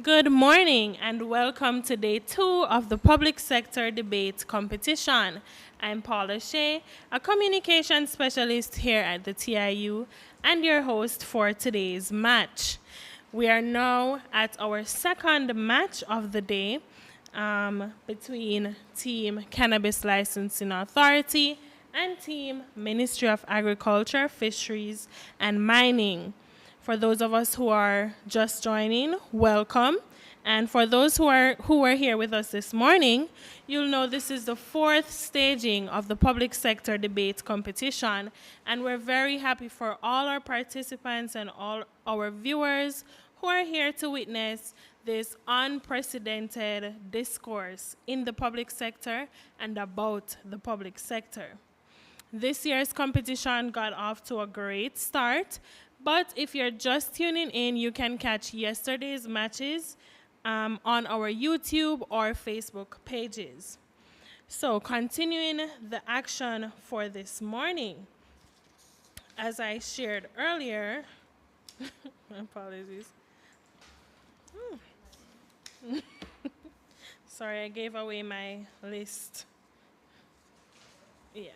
Good morning and welcome to day 2 of the Public Sector Debate Competition. I'm Paula Shea, a communication specialist here at the TIU and your host for today's match. We are now at our second match of the day between Team Cannabis Licensing Authority and Team Ministry of Agriculture, Fisheries, and Mining. For those of us who are just joining, welcome. And for those who are here with us this morning, you'll know this is the fourth staging of the public sector debate competition, and we're very happy for all our participants and all our viewers who are here to witness this unprecedented discourse in the public sector and about the public sector. This year's competition got off to a great start, but if you're just tuning in, you can catch yesterday's matches on our YouTube or Facebook pages. So continuing the action for this morning, as I shared earlier, apologies. Sorry, I gave away my list. Yeah.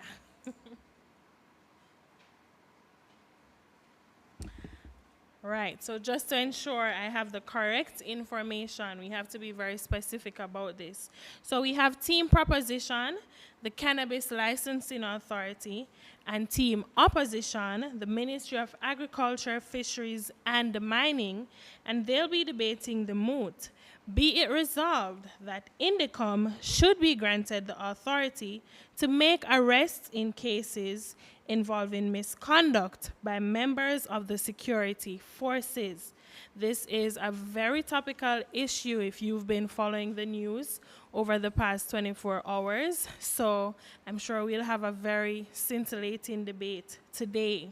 Right, so just to ensure I have the correct information, we have to be very specific about this. So we have Team Proposition, the Cannabis Licensing Authority, and Team Opposition, the Ministry of Agriculture, Fisheries, and Mining, and they'll be debating the MOOT. Be it resolved that INDECOM should be granted the authority to make arrests in cases involving misconduct by members of the security forces. This is a very topical issue if you've been following the news over the past 24 hours. So I'm sure we'll have a very scintillating debate today.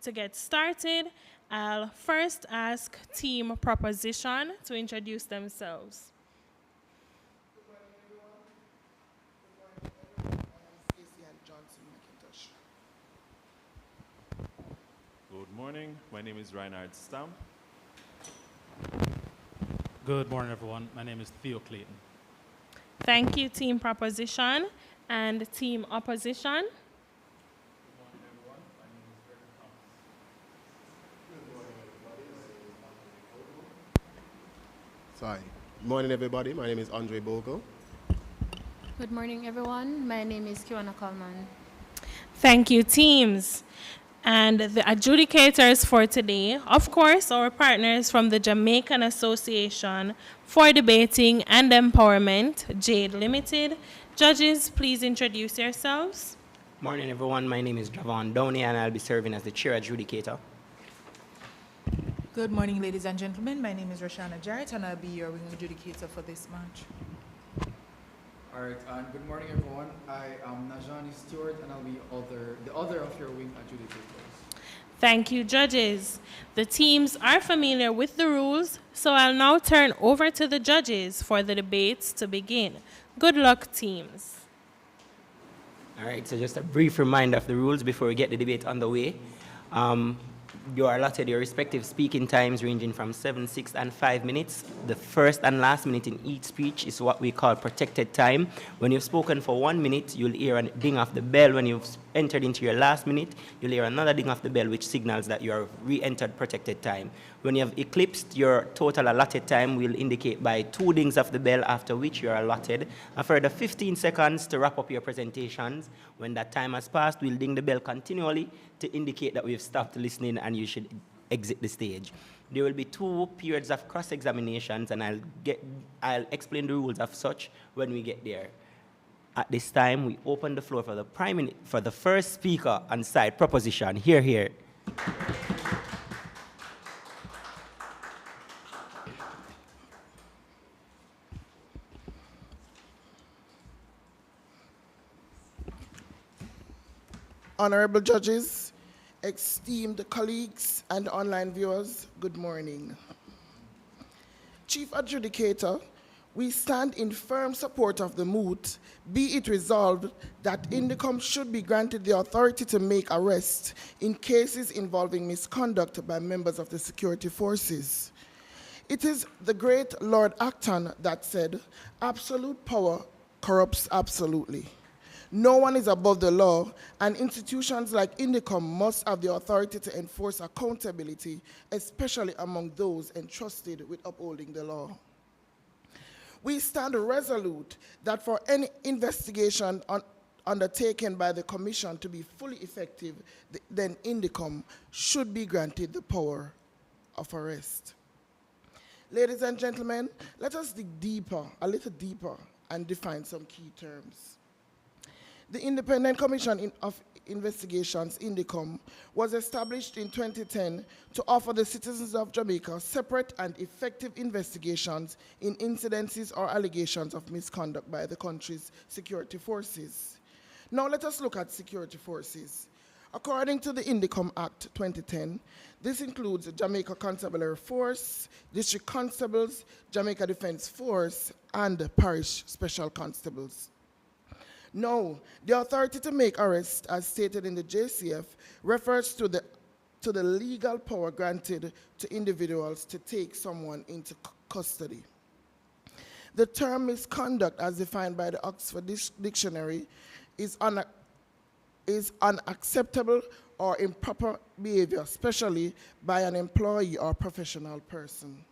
To get started, I'll first ask Team Proposition to introduce themselves. Good morning. My name is Reinhard Stamp. Good morning, everyone. My name is Theo Clayton. Thank you, Team Proposition and Team Opposition. Sorry. Good morning, everybody. My name is Andre Bogle. Good morning, everyone. My name is Kiwana Coleman. Thank you, teams. And the adjudicators for today, of course, our partners from the Jamaican Association for Debating and Empowerment, Jade Limited. Judges, please introduce yourselves. Morning, everyone. My name is Javon Downey, and I'll be serving as the chair adjudicator. Good morning, ladies and gentlemen. My name is Roshana Jarrett, and I'll be your wing adjudicator for this match. All right, and good morning, everyone. I am Najani Stewart, and I'll be the other of your wing adjudicators. Thank you, judges. The teams are familiar with the rules, so I'll now turn over to the judges for the debates to begin. Good luck, teams. All right, so just a brief reminder of the rules before we get the debate underway. You are allotted your respective speaking times ranging from 7, 6, and 5 minutes. The first and last minute in each speech is what we call protected time. When you've spoken for 1 minute, you'll hear a ding of the bell. When you've entered into your last minute, you'll hear another ding of the bell, which signals that you are re-entered protected time. When you have eclipsed your total allotted time, we'll indicate by 2 dings of the bell, after which you are allotted a further 15 seconds to wrap up your presentations. When that time has passed, we'll ding the bell continually to indicate that we've stopped listening and you should exit the stage. There will be 2 periods of cross-examinations, and I'll explain the rules of such when we get there. At this time, we open the floor for the first speaker on side proposition. Here. Honorable judges, esteemed colleagues and online viewers, good morning. Chief Adjudicator, we stand in firm support of the MOOT, be it resolved that INDECOM should be granted the authority to make arrests in cases involving misconduct by members of the security forces. It is the great Lord Acton that said, absolute power corrupts absolutely. No one is above the law, and institutions like INDECOM must have the authority to enforce accountability, especially among those entrusted with upholding the law. We stand resolute that for any investigation undertaken by the Commission to be fully effective, then INDECOM should be granted the power of arrest. Ladies and gentlemen, let us dig deeper, a little deeper, and define some key terms. The Independent Commission of Investigations, INDECOM, was established in 2010 to offer the citizens of Jamaica separate and effective investigations in incidences or allegations of misconduct by the country's security forces. Now let us look at security forces. According to the INDECOM Act 2010, this includes Jamaica Constabulary Force, District Constables, Jamaica Defense Force, and Parish Special Constables. Now, the authority to make arrests, as stated in the JCF, refers to the legal power granted to individuals to take someone into custody. The term misconduct, as defined by the Oxford Dictionary, is unacceptable or improper behavior, especially by an employee or professional person.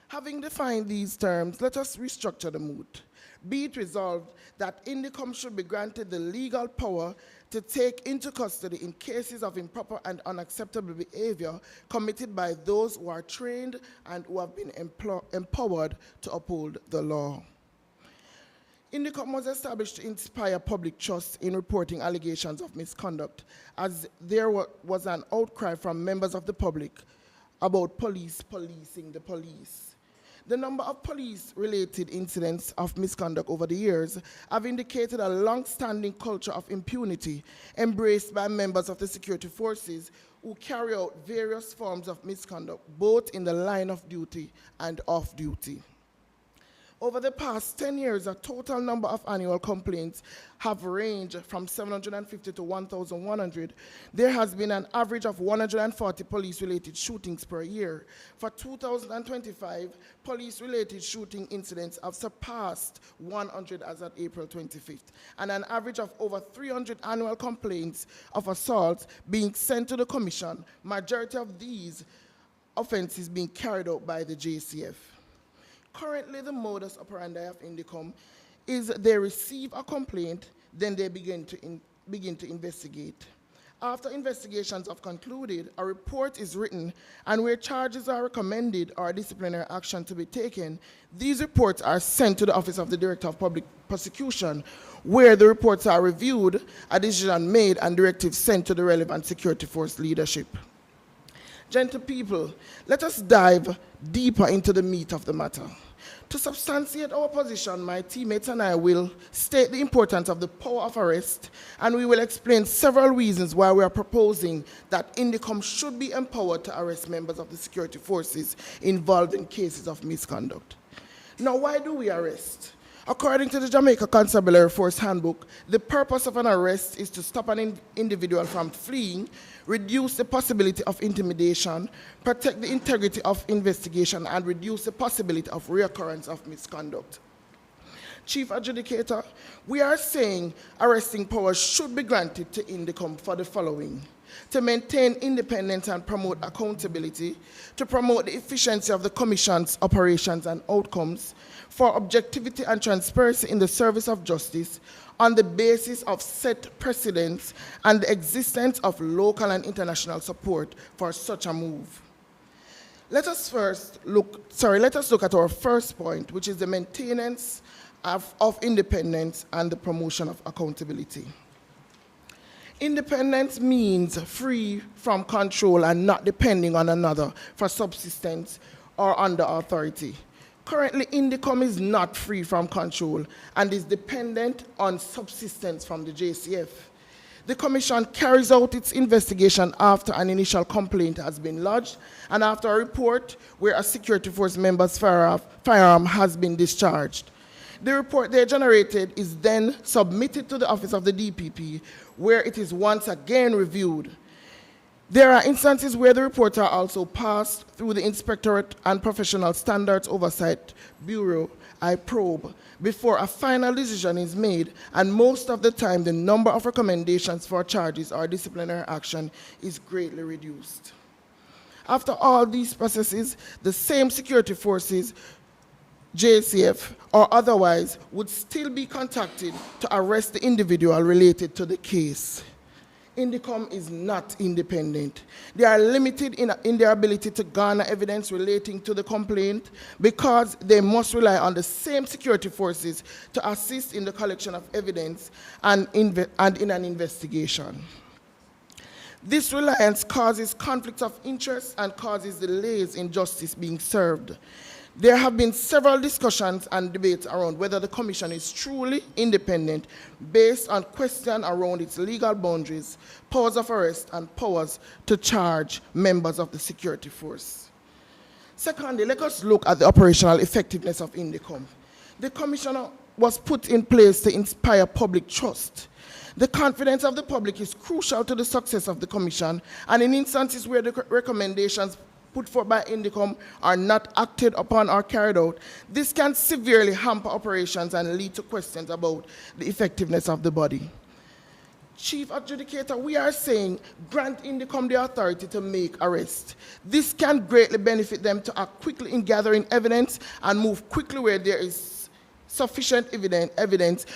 Having defined these terms, let us restructure the MOOT. Be it resolved that INDECOM should be granted the legal power to take into custody in cases of improper and unacceptable behavior committed by those who are trained and who have been empowered to uphold the law. INDECOM was established to inspire public trust in reporting allegations of misconduct, as there was an outcry from members of the public about police policing the police. The number of police-related incidents of misconduct over the years have indicated a long-standing culture of impunity embraced by members of the security forces who carry out various forms of misconduct, both in the line of duty and off duty. Over the past 10 years, a total number of annual complaints have ranged from 750 to 1,100. There has been an average of 140 police-related shootings per year. For 2025, police-related shooting incidents have surpassed 100 as of April 25th, and an average of over 300 annual complaints of assaults being sent to the Commission, majority of these offenses being carried out by the JCF. Currently, the modus operandi of INDECOM is they receive a complaint, then they begin to investigate. After investigations have concluded, a report is written, and where charges are recommended or disciplinary action to be taken, these reports are sent to the Office of the Director of Public Prosecution, where the reports are reviewed, a decision made, and directives sent to the relevant security force leadership. Gentle people, let us dive deeper into the meat of the matter. To substantiate our position, my teammates and I will state the importance of the power of arrest, and we will explain several reasons why we are proposing that INDECOM should be empowered to arrest members of the security forces involved in cases of misconduct. Now, why do we arrest? According to the Jamaica Constabulary Force Handbook, the purpose of an arrest is to stop an individual from fleeing, reduce the possibility of intimidation, protect the integrity of investigation, and reduce the possibility of reoccurrence of misconduct. Chief Adjudicator, we are saying arresting powers should be granted to INDECOM for the following: to maintain independence and promote accountability, to promote the efficiency of the Commission's operations and outcomes, for objectivity and transparency in the service of justice on the basis of set precedents and the existence of local and international support for such a move. Let us look at our first point, which is the maintenance of independence and the promotion of accountability. Independence means free from control and not depending on another for subsistence or under authority. Currently, INDECOM is not free from control and is dependent on subsistence from the JCF. The Commission carries out its investigation after an initial complaint has been lodged and after a report where a security force member's firearm has been discharged. The report there generated is then submitted to the Office of the DPP, where it is once again reviewed. There are instances where the reports are also passed through the Inspectorate and Professional Standards Oversight Bureau, IPROBE, before a final decision is made, and most of the time the number of recommendations for charges or disciplinary action is greatly reduced. After all these processes, the same security forces, JCF or otherwise, would still be contacted to arrest the individual related to the case. INDECOM is not independent. They are limited in their ability to garner evidence relating to the complaint because they must rely on the same security forces to assist in the collection of evidence and in an investigation. This reliance causes conflicts of interest and causes delays in justice being served. There have been several discussions and debates around whether the Commission is truly independent based on questions around its legal boundaries, powers of arrest, and powers to charge members of the security force. Secondly, let us look at the operational effectiveness of INDECOM. The Commission was put in place to inspire public trust. The confidence of the public is crucial to the success of the Commission, and in instances where the recommendations put forth by INDECOM are not acted upon or carried out, this can severely hamper operations and lead to questions about the effectiveness of the body. Chief Adjudicator, we are saying grant INDECOM the authority to make arrests. This can greatly benefit them to act quickly in gathering evidence and move quickly where there is sufficient evidence,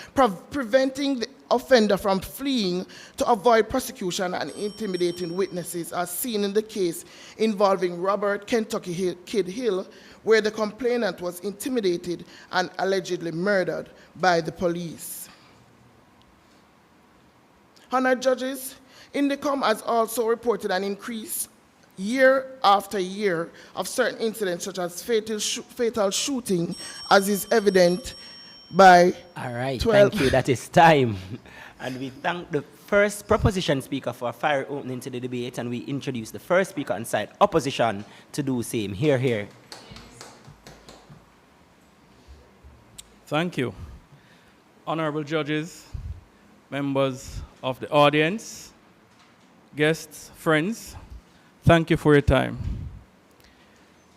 preventing the offender from fleeing to avoid prosecution and intimidating witnesses, as seen in the case involving Robert Kentucky Kid Hill, where the complainant was intimidated and allegedly murdered by the police. Honored judges, INDECOM has also reported an increase year after year of certain incidents such as fatal shooting, as is evident by All right, 12. thank you. That is time. And we thank the first proposition speaker for a fire opening to the debate, and we introduce the first speaker on side opposition to do same. Hear, hear. Thank you. Honorable judges, members of the audience, guests, friends, thank you for your time.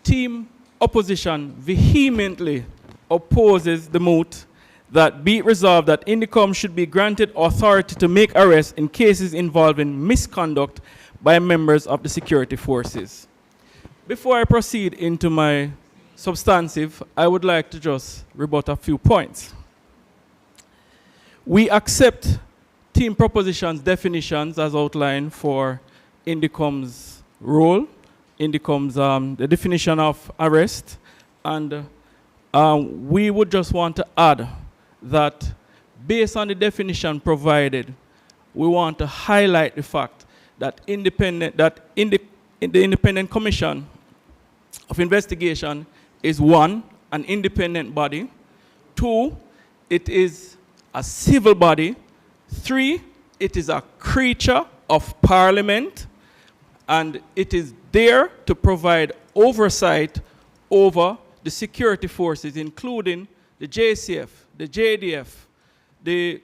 Team opposition vehemently opposes the MOOT that be it resolved that INDECOM should be granted authority to make arrests in cases involving misconduct by members of the security forces. Before I proceed into my substantive, I would like to just rebut a few points. We accept team proposition's definitions as outlined for INDECOM's role, INDECOM's the definition of arrest, and we would just want to add that based on the definition provided, we want to highlight the fact that the Independent Commission of Investigation is one, an independent body. Two, it is a civil body. Three, it is a creature of Parliament, and it is there to provide oversight over the security forces, including the JCF, the JDF, the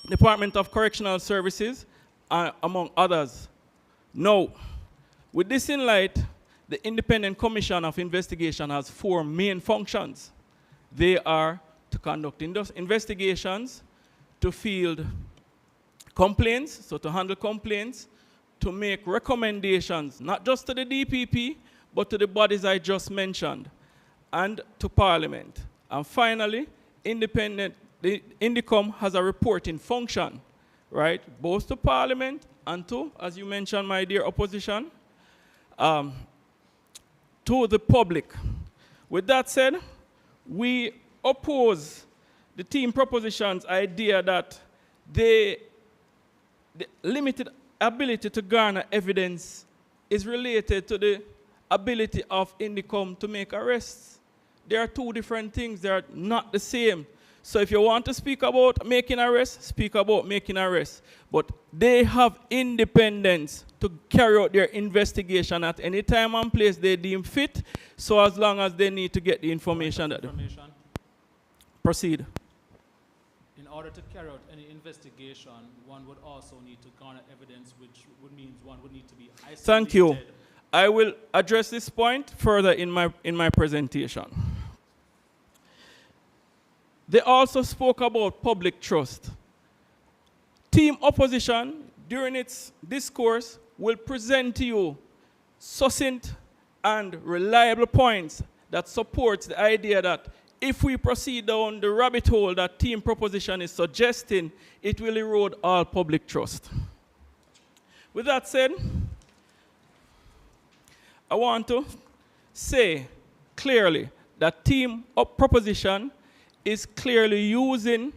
Department of Correctional Services, among others. Now, with this in light, the Independent Commission of Investigation has four main functions. They are to conduct investigations, to field complaints, so to handle complaints, to make recommendations, not just to the DPP, but to the bodies I just mentioned, and to Parliament. And finally, the INDECOM has a reporting function, right, both to Parliament and to, as you mentioned, my dear opposition, to the public. With that said, we oppose the team proposition's idea that the limited ability to garner evidence is related to the ability of INDECOM to make arrests. They are two different things. They are not the same. So if you want to speak about making arrests, speak about making arrests. But they have independence to carry out their investigation at any time and place they deem fit, so as long as they need to get the information. Proceed. in order to carry out any investigation, one would also need to garner evidence, which would mean one would need to be isolated. Thank you. I will address this point further in my presentation. They also spoke about public trust. Team opposition, during its discourse, will present to you succinct and reliable points that supports the idea that if we proceed down the rabbit hole that team proposition is suggesting, it will erode all public trust. With that said, I want to say clearly that team proposition is clearly using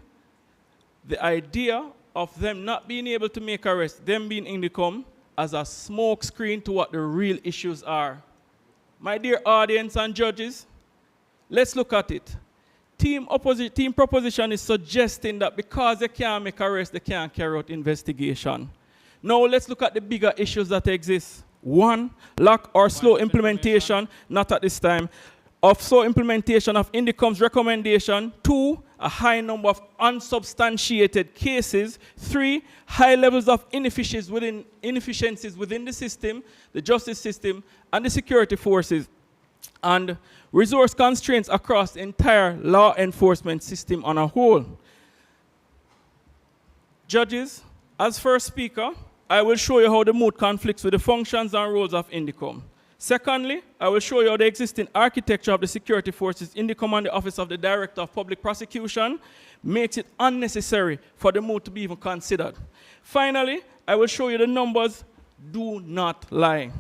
the idea of them not being able to make arrests, them being INDECOM, as a smoke screen to what the real issues are. My dear audience and judges, let's look at it. Team proposition is suggesting that because they can't make arrests, they can't carry out investigation. Now let's look at the bigger issues that exist. One, lack or slow implementation, not at this time, of slow implementation of INDECOM's recommendation. Two, a high number of unsubstantiated cases. Three, high levels of inefficiencies within the system, the justice system, and the security forces, and resource constraints across the entire law enforcement system on a whole. Judges, as first speaker, I will show you how the MOOT conflicts with the functions and roles of INDECOM. Secondly, I will show you how the existing architecture of the security forces in the Command Office of the Director of Public Prosecution makes it unnecessary for the MOOT to be even considered. Finally, I will show you the numbers do not lie.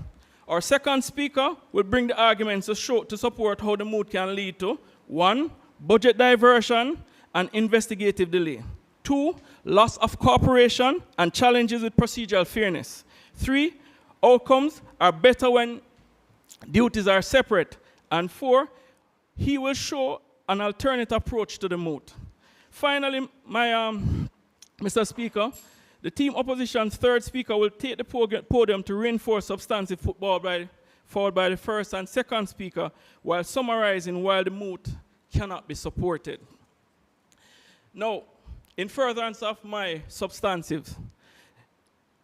Our second speaker will bring the arguments to support how the MOOT can lead to 1. Budget diversion and investigative delay. 2. Loss of cooperation and challenges with procedural fairness. 3. Outcomes are better when duties are separate. And 4. He will show an alternate approach to the MOOT. Finally, Mr. Speaker, the team opposition's third speaker will take the podium to reinforce substantive football followed by the first and second speaker, while summarizing why the MOOT cannot be supported. Now, in furtherance of my substantives,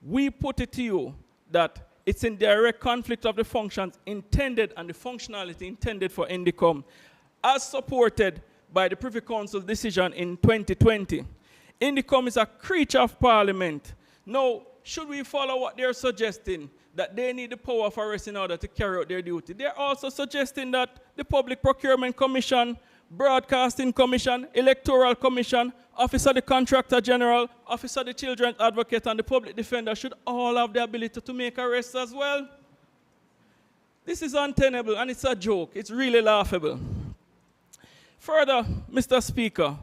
we put it to you that it's in direct conflict of the functions intended and the functionality intended for INDECOM, as supported by the Privy Council decision in 2020. INDECOM is a creature of Parliament. Now, should we follow what they're suggesting, that they need the power of arrest in order to carry out their duty? They're also suggesting that the Public Procurement Commission, Broadcasting Commission, Electoral Commission, Office of the Contractor General, Office of the Children's Advocate, and the Public Defender should all have the ability to make arrests as well. This is untenable and it's a joke. It's really laughable. Further, Mr. Speaker,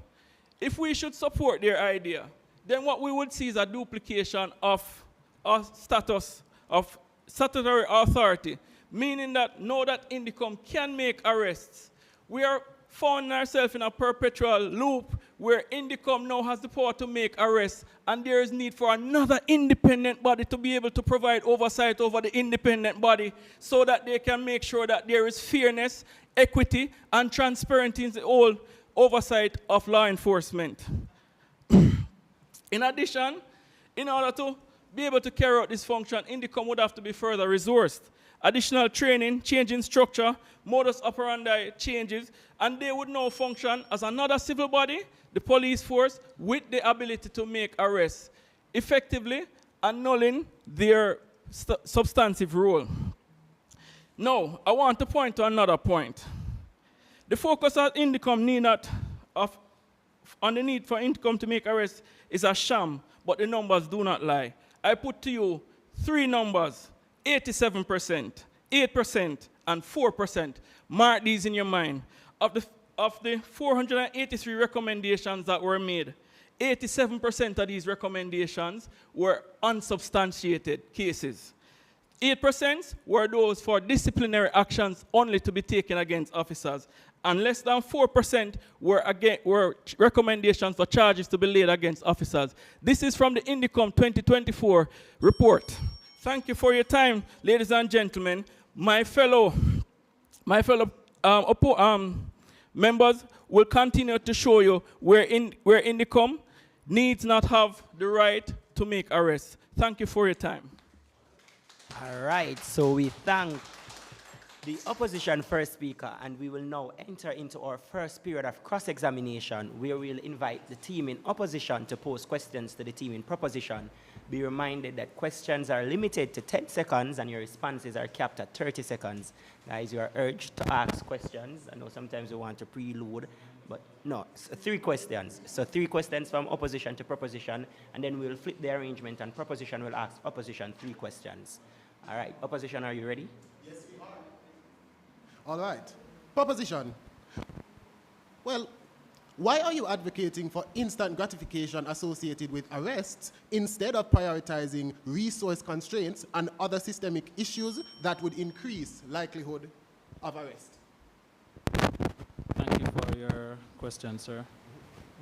if we should support their idea, then what we would see is a duplication of our status of statutory authority, meaning that now that INDECOM can make arrests, we are finding ourselves in a perpetual loop where INDECOM now has the power to make arrests, and there is need for another independent body to be able to provide oversight over the independent body so that they can make sure that there is fairness, equity, and transparency in the whole oversight of law enforcement. In addition, in order to be able to carry out this function, INDECOM would have to be further resourced. Additional training, change in structure, modus operandi changes, and they would now function as another civil body, the police force, with the ability to make arrests, effectively annulling their substantive role. Now, I want to point to another point. The focus of INDECOM on the need for INDECOM to make arrests is a sham, but the numbers do not lie. I put to you three numbers: 87%, 8%, and 4%. Mark these in your mind. Of the 483 recommendations that were made, 87% of these recommendations were unsubstantiated cases. 8% were those for disciplinary actions only to be taken against officers, and less than 4% were recommendations for charges to be laid against officers. This is from the INDECOM 2024 report. Thank you for your time, ladies and gentlemen. My fellow Members will continue to show you where INDECOM needs not have the right to make arrests. Thank you for your time. All right, so we thank the opposition first speaker, and we will now enter into our first period of cross-examination, where we'll invite the team in opposition to pose questions to the team in proposition. Be reminded that questions are limited to 10 seconds and your responses are capped at 30 seconds. Guys, you are urged to ask questions. I know sometimes you want to preload, but no, so 3 questions. So 3 questions from opposition to proposition, and then we'll flip the arrangement and proposition will ask opposition 3 questions. All right, opposition, are you ready? Yes, we are. All right. Proposition. Well, why are you advocating for instant gratification associated with arrests instead of prioritizing resource constraints and other systemic issues that would increase likelihood of arrest? Thank you for your question, sir.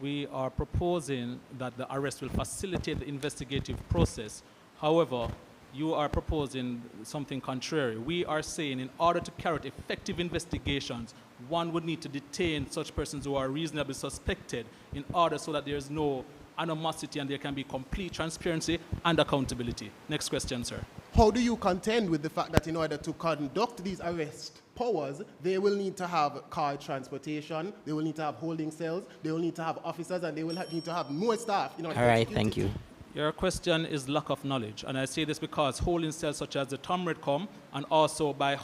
We are proposing that the arrest will facilitate the investigative process. However, you are proposing something contrary. We are saying in order to carry out effective investigations, one would need to detain such persons who are reasonably suspected in order so that there is no animosity and there can be complete transparency and accountability. Next question, sir. How do you contend with the fact that in order to conduct these arrest powers, they will need to have car transportation, they will need to have holding cells, they will need to have officers, and they will need to have more staff in order All right, thank you. Your question is lack of knowledge, and I say this because holding cells such as the Tomredcom and also by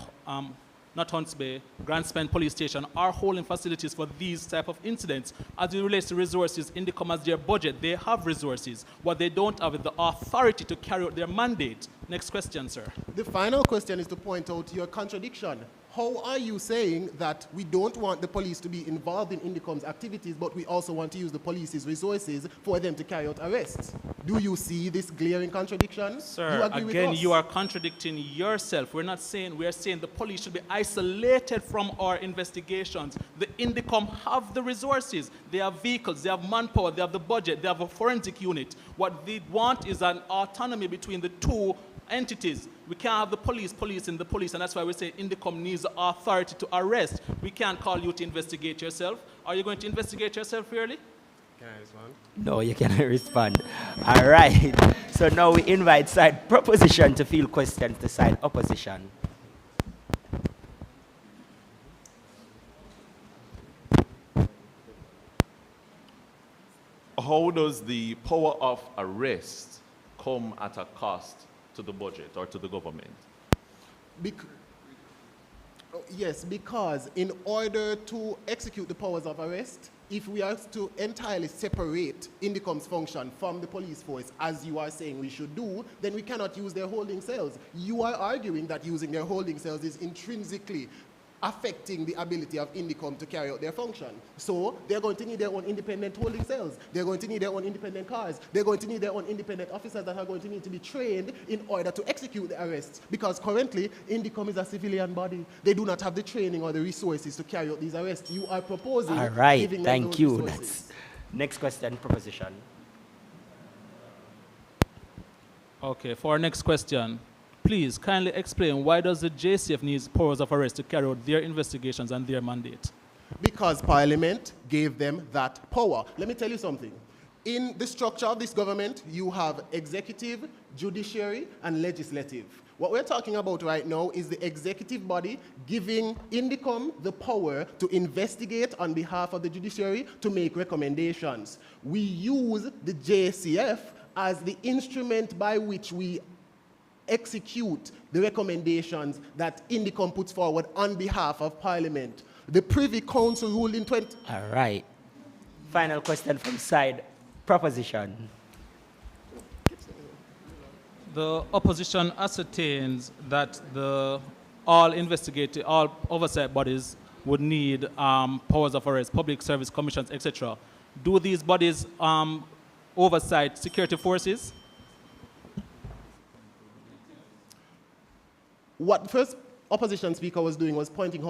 not Hunts Bay, Grand Spend Police Station are holding facilities for these type of incidents. As it relates to resources, INDECOM as their budget, they have resources. What they don't have is the authority to carry out their mandate. Next question, sir. The final question is to point out your contradiction. How are you saying that we don't want the police to be involved in INDECOM's activities, but we also want to use the police's resources for them to carry out arrests? Do you see this glaring contradiction? Sir, again, you are contradicting yourself. We are saying the police should be isolated from our investigations. The INDECOM have the resources. They have vehicles, they have manpower, they have the budget, they have a forensic unit. What they want is an autonomy between the two entities. We can't have the police in the police, and that's why we say INDECOM needs the authority to arrest. We can't call you to investigate yourself. Are you going to investigate yourself fairly? Can I respond? No, you cannot respond. All right. So now we invite side proposition to field questions to side opposition. How does the power of arrest come at a cost to the budget or to the government? Yes, because in order to execute the powers of arrest, if we are to entirely separate INDECOM's function from the police force, as you are saying we should do, then we cannot use their holding cells. You are arguing that using their holding cells is intrinsically affecting the ability of INDECOM to carry out their function. So they're going to need their own independent holding cells. They're going to need their own independent cars. They're going to need their own independent officers that are going to need to be trained in order to execute the arrests. Because currently, INDECOM is a civilian body. They do not have the training or the resources to carry out these arrests. You are proposing All right, giving them thank those you. resources. Next question, proposition. Okay, for our next question, please kindly explain why does the JCF need powers of arrest to carry out their investigations and their mandate? Because Parliament gave them that power. Let me tell you something. In the structure of this government, you have executive, judiciary, and legislative. What we're talking about right now is the executive body giving INDECOM the power to investigate on behalf of the judiciary to make recommendations. We use the JCF as the instrument by which we execute the recommendations that INDECOM puts forward on behalf of Parliament. The Privy Council ruled in 20... All right. Final question from side proposition. The opposition ascertains that all oversight bodies would need powers of arrest, public service commissions, etc. Do these bodies oversight security forces? opposition speaker was doing was pointing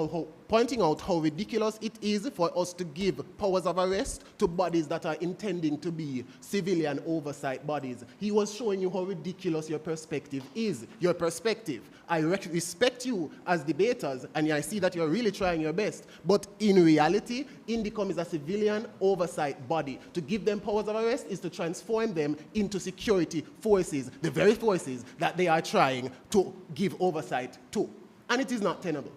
out how ridiculous it is for us to give powers of arrest to bodies that are intending to be civilian oversight bodies. He was showing you how ridiculous your perspective is. Your perspective. I respect you as debaters, and I see that you're really trying your best. But in reality, INDECOM is a civilian oversight body. To give them powers of arrest is to transform them into security forces, the very forces that they are trying to give oversight to. And it is not tenable.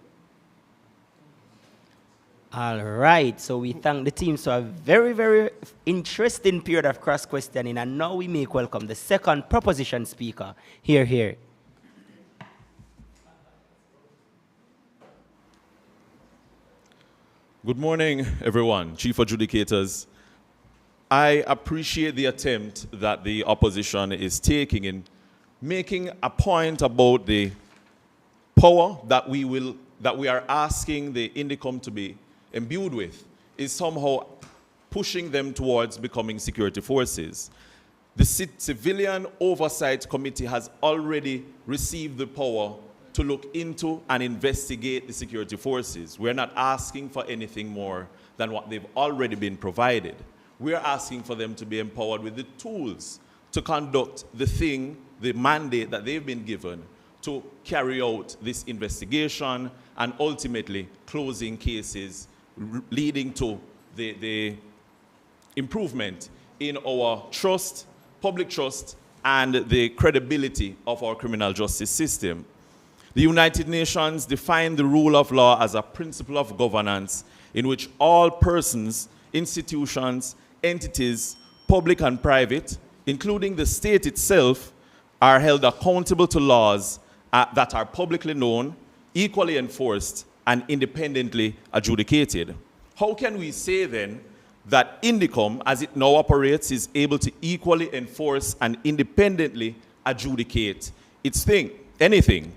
All right, so we thank the team for a very, very interesting period of cross-questioning, and now we make welcome the second proposition speaker. Here. Good morning, everyone. Chief Adjudicators. I appreciate the attempt that the opposition is taking in making a point about the power that we are asking the INDECOM to be imbued with is somehow pushing them towards becoming security forces. The Civilian Oversight Committee has already received the power to look into and investigate the security forces. We're not asking for anything more than what they've already been provided. We're asking for them to be empowered with the tools to conduct the mandate that they've been given to carry out this investigation and ultimately closing cases leading to the improvement in our trust, public trust, and the credibility of our criminal justice system. The United Nations defined the rule of law as a principle of governance in which all persons, institutions, entities, public and private, including the state itself, are held accountable to laws that are publicly known, equally enforced, and independently adjudicated. How can we say then that INDECOM, as it now operates, is able to equally enforce and independently adjudicate anything?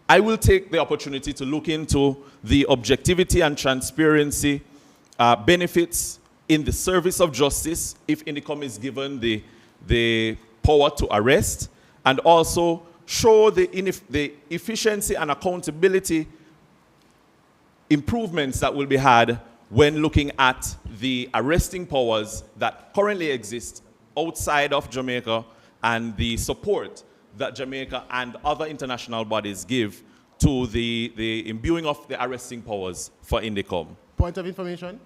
I will take the opportunity to look into the objectivity and transparency benefits in the service of justice if INDECOM is given the power to arrest, and also show the efficiency and accountability improvements that will be had when looking at the arresting powers that currently exist outside of Jamaica and the support that Jamaica and other international bodies give to the imbuing of the arresting powers for INDECOM. Point of information?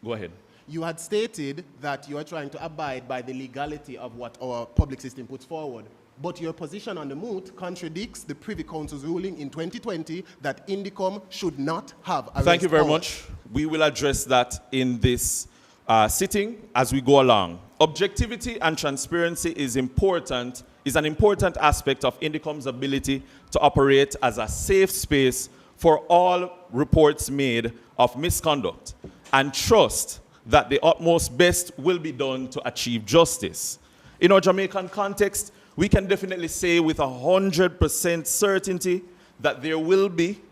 Go ahead. You had stated that you are trying to abide by the legality of what our public system puts forward. But your position on the MOOT contradicts the Privy Council's ruling in 2020 that INDECOM should not have arrest Thank you very power. much. We will address that in this sitting as we go along. Objectivity and transparency is an important aspect of INDECOM's ability to operate as a safe space for all reports made of misconduct, and trust that the utmost best will be done to achieve justice. In our Jamaican context, we can definitely say with 100% certainty that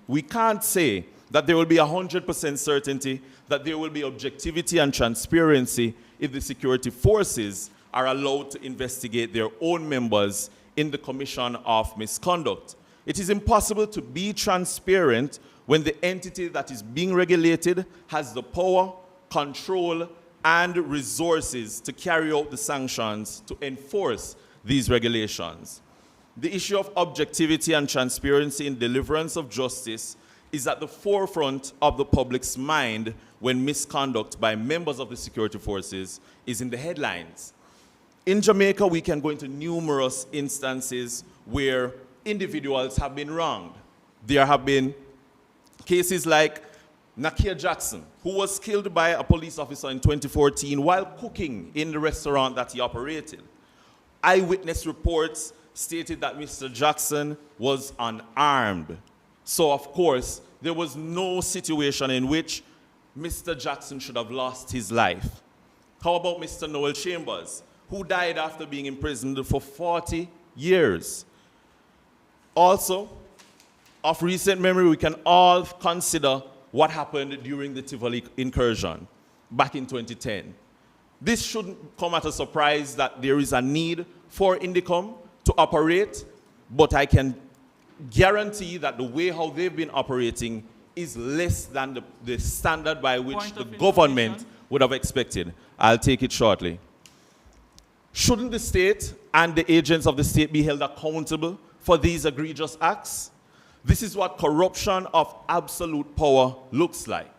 we can't say that there will be 100% certainty that there will be objectivity and transparency if the security forces are allowed to investigate their own members in the commission of misconduct. It is impossible to be transparent when the entity that is being regulated has the power, control, and resources to carry out the sanctions to enforce these regulations. The issue of objectivity and transparency in deliverance of justice is at the forefront of the public's mind when misconduct by members of the security forces is in the headlines. In Jamaica, we can go into numerous instances where individuals have been wronged. There have been cases like Nakia Jackson, who was killed by a police officer in 2014 while cooking in the restaurant that he operated. Eyewitness reports stated that Mr. Jackson was unarmed. So, of course, there was no situation in which Mr. Jackson should have lost his life. How about Mr. Noel Chambers, who died after being imprisoned for 40 years? Also, of recent memory, we can all consider what happened during the Tivoli incursion back in 2010. This shouldn't come as a surprise that there is a need for INDECOM to operate, but I can guarantee that the way how they've been operating is less than the standard by which the government would have expected. I'll take it shortly. Shouldn't the state and the agents of the state be held accountable for these egregious acts? This is what corruption of absolute power looks like.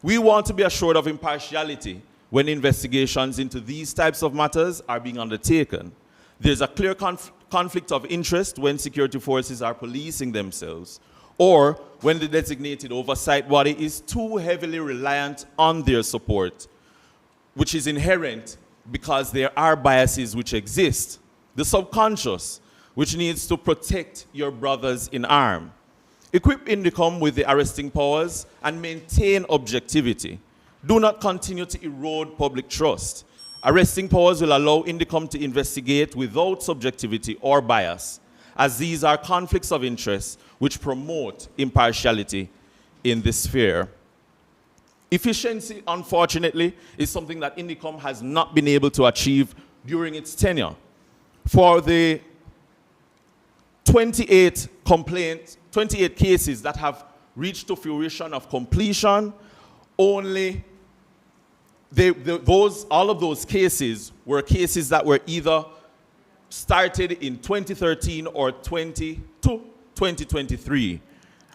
We want to be assured of impartiality when investigations into these types of matters are being undertaken. There's a clear conflict of interest when security forces are policing themselves, or when the designated oversight body is too heavily reliant on their support, which is inherent because there are biases which exist. The subconscious, which needs to protect your brothers in arms. Equip INDECOM with the arresting powers and maintain objectivity. Do not continue to erode public trust. Arresting powers will allow INDECOM to investigate without subjectivity or bias, as these are conflicts of interest which promote impartiality in this sphere. Efficiency, unfortunately, is something that INDECOM has not been able to achieve during its tenure. For the 28 cases that have reached to fruition of completion, only all of those cases were cases that were either started in 2013 or 2023.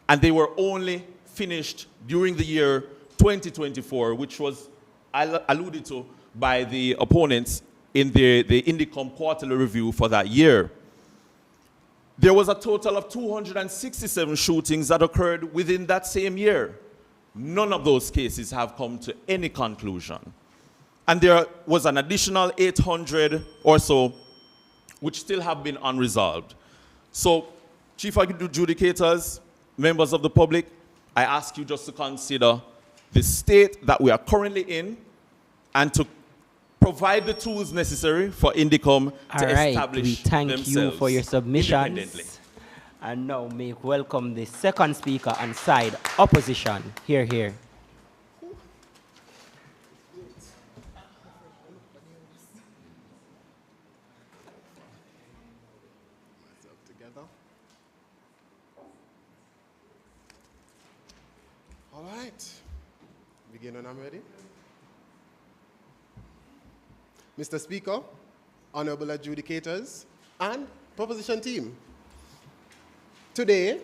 And they were only finished during the year 2024, which was alluded to by the opponents in the INDECOM quarterly review for that year. There was a total of 267 shootings that occurred within that same year. None of those cases have come to any conclusion. And there was an additional 800 or so which still have been unresolved. So, Chief Adjudicators, members of the public, I ask you just to consider the state that we are currently in and to provide the tools necessary for INDECOM to establish we thank themselves you for your submissions. independently. And now may welcome the second speaker on side opposition. Here, here. All right. Begin when I'm ready. Mr. Speaker, honorable adjudicators, and proposition team. Today,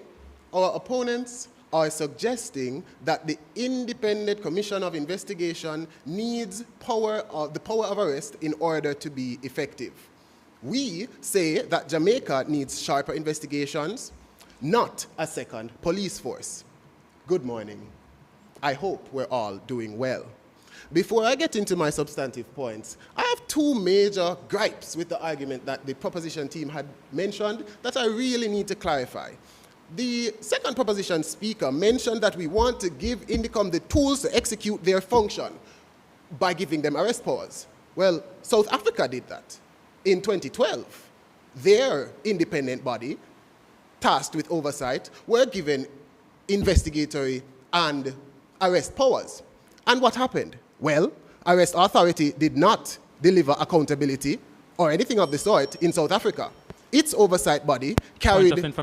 our opponents are suggesting that the Independent Commission of Investigation needs the power of arrest in order to be effective. We say that Jamaica needs sharper investigations, not a second police force. Good morning. I hope we're all doing well. Before I get into my substantive points, I have two major gripes with the argument that the proposition team had mentioned that I really need to clarify. The second proposition speaker mentioned that we want to give INDECOM the tools to execute their function by giving them arrest powers. Well, South Africa did that. In 2012, their independent body, tasked with oversight, were given investigatory and arrest powers. And what happened? Well, arrest authority did not deliver accountability or anything of the sort in South Africa. Its oversight body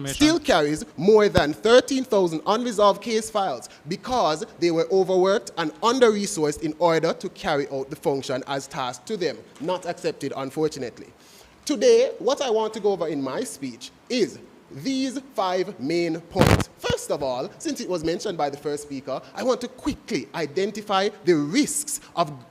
still carries more than 13,000 unresolved case files because they were overworked and under-resourced in order to carry out the function as tasked to them. Not accepted, unfortunately. Today, what I want to go over in my speech is these 5 main points. First of all, since it was mentioned by the first speaker, I want to quickly identify the risks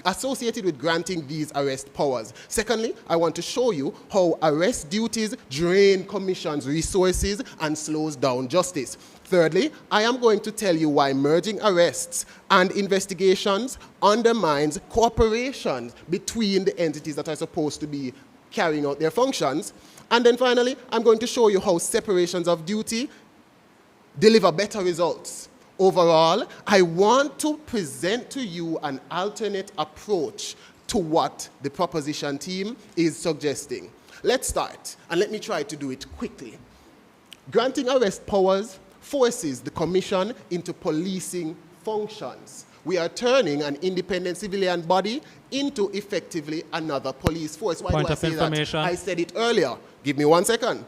associated with granting these arrest powers. Secondly, I want to show you how arrest duties drain commission's resources and slows down justice. Thirdly, I am going to tell you why merging arrests and investigations undermines cooperation between the entities that are supposed to be carrying out their functions. And then finally, I'm going to show you how separations of duty deliver better results. Overall, I want to present to you an alternate approach to what the proposition team is suggesting. Let's start, and let me try to do it quickly. Granting arrest powers forces the commission into policing functions. We are turning an independent civilian body into effectively another police force. Why do I say that? I said it earlier. Give me 1 second.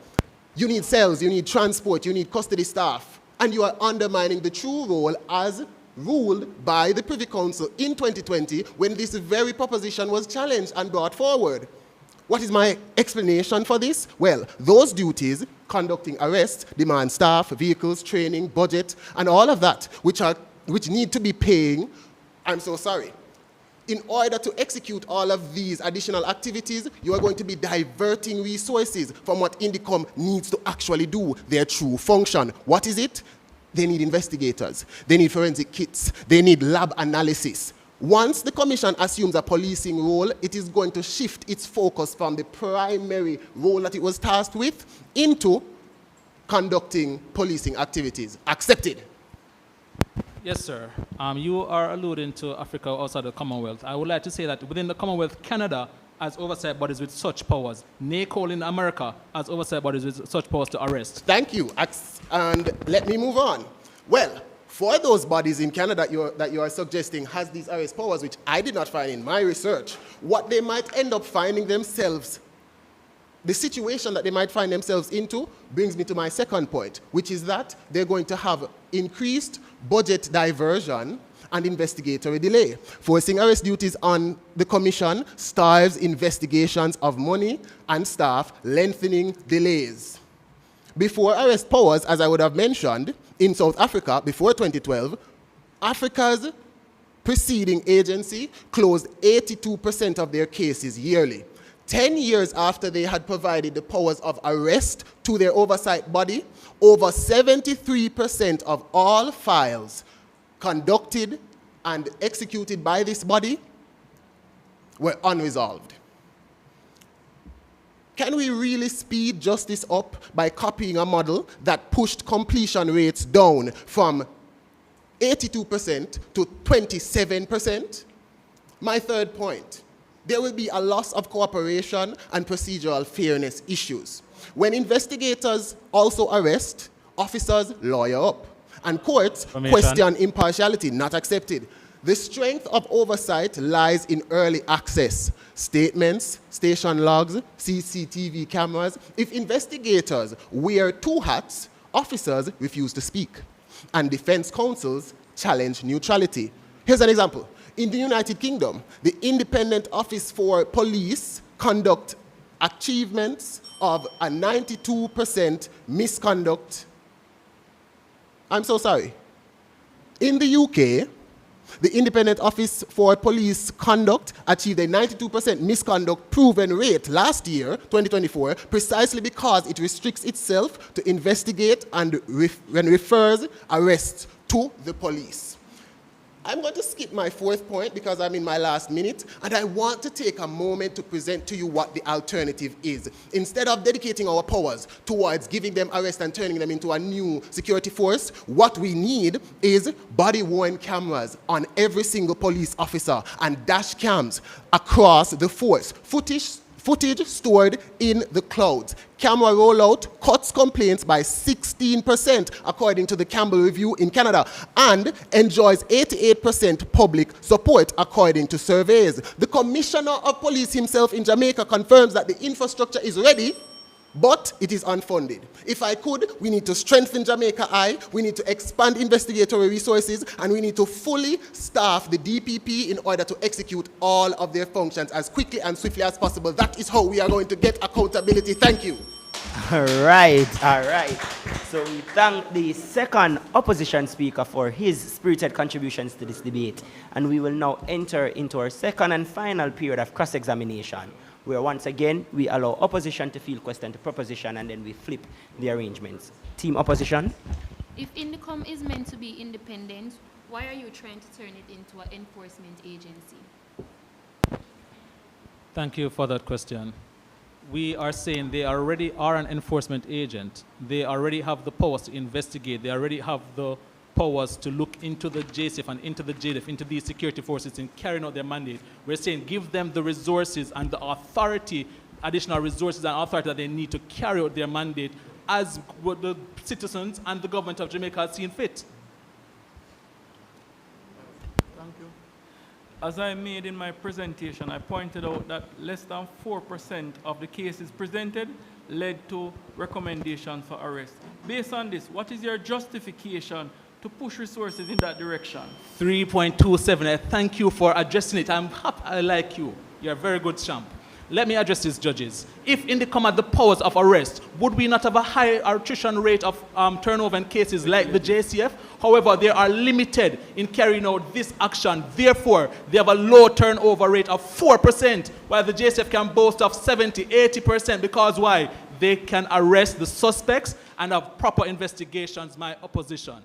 You need cells, you need transport, you need custody staff, and you are undermining the true role as ruled by the Privy Council in 2020 when this very proposition was challenged and brought forward. What is my explanation for this? Well, those duties, conducting arrests, demand staff, vehicles, training, budget, and all of that, which need to be paying, I'm so sorry. In order to execute all of these additional activities, you are going to be diverting resources from what INDECOM needs to actually do their true function. What is it? They need investigators. They need forensic kits. They need lab analysis. Once the Commission assumes a policing role, it is going to shift its focus from the primary role that it was tasked with into conducting policing activities. Accepted. Yes, sir. You are alluding to Africa outside the Commonwealth. I would like to say that within the Commonwealth, Canada has oversight bodies with such powers. NACOL in America has oversight bodies with such powers to arrest. Thank you. And let me move on. Well, for those bodies in Canada that you are suggesting has these arrest powers, which I did not find in my research, what they might end up finding themselves, the situation that they might find themselves into brings me to my second point, which is that they're going to have increased budget diversion and investigatory delay. Forcing arrest duties on the Commission starves investigations of money and staff, lengthening delays. Before arrest powers, as I would have mentioned, in South Africa, before 2012, Africa's preceding agency closed 82% of their cases yearly. 10 years after they had provided the powers of arrest to their oversight body, over 73% of all files conducted and executed by this body were unresolved. Can we really speed justice up by copying a model that pushed completion rates down from 82% to 27%? My third point, there will be a loss of cooperation and procedural fairness issues. When investigators also arrest, officers lawyer up, and courts question impartiality, not accepted. The strength of oversight lies in early access, statements, station logs, CCTV cameras. If investigators wear two hats, officers refuse to speak, and defense counsels challenge neutrality. Here's an example. In the United Kingdom, the Independent Office for Police conduct achievements of a 92% misconduct. I'm so sorry. In the UK, the Independent Office for Police Conduct achieved a 92% misconduct proven rate last year, 2024, precisely because it restricts itself to investigate and refers arrests to the police. I'm going to skip my fourth point because I'm in my last minute, and I want to take a moment to present to you what the alternative is. Instead of dedicating our powers towards giving them arrest and turning them into a new security force, what we need is body-worn cameras on every single police officer and dash cams across the force. Footage stored in the clouds. Camera rollout cuts complaints by 16%, according to the Campbell Review in Canada, and enjoys 88% public support, according to surveys. The Commissioner of Police himself in Jamaica confirms that the infrastructure is ready, but it is unfunded. If I could, we need to strengthen Jamaica Eye, we need to expand investigatory resources, and we need to fully staff the DPP in order to execute all of their functions as quickly and swiftly as possible. That is how we are going to get accountability. Thank you. All right. So we thank the second opposition speaker for his spirited contributions to this debate. And we will now enter into our second and final period of cross-examination, where once again, we allow opposition to field question to proposition, and then we flip the arrangements. Team opposition. If INDECOM is meant to be independent, why are you trying to turn it into an enforcement agency? Thank you for that question. We are saying they already are an enforcement agent. They already have the powers to investigate. They already have the powers to look into the JSF and into the JDF, into these security forces in carrying out their mandate. We're saying give them the resources and the authority, additional resources and authority that they need to carry out their mandate as what the citizens and the government of Jamaica have seen fit. Thank you. As I made in my presentation, I pointed out that less than 4% of the cases presented led to recommendations for arrest. Based on this, what is your justification to push resources in that direction? 3.27. I thank you for addressing it. I'm happy. I like you. You're a very good champ. Let me address this, judges. If INDECOM had the powers of arrest, would we not have a high attrition rate of turnover in cases like the JCF? However, they are limited in carrying out this action. Therefore, they have a low turnover rate of 4%, while the JCF can boast of 70, 80%. Because why? They can arrest the suspects and have proper investigations, my opposition.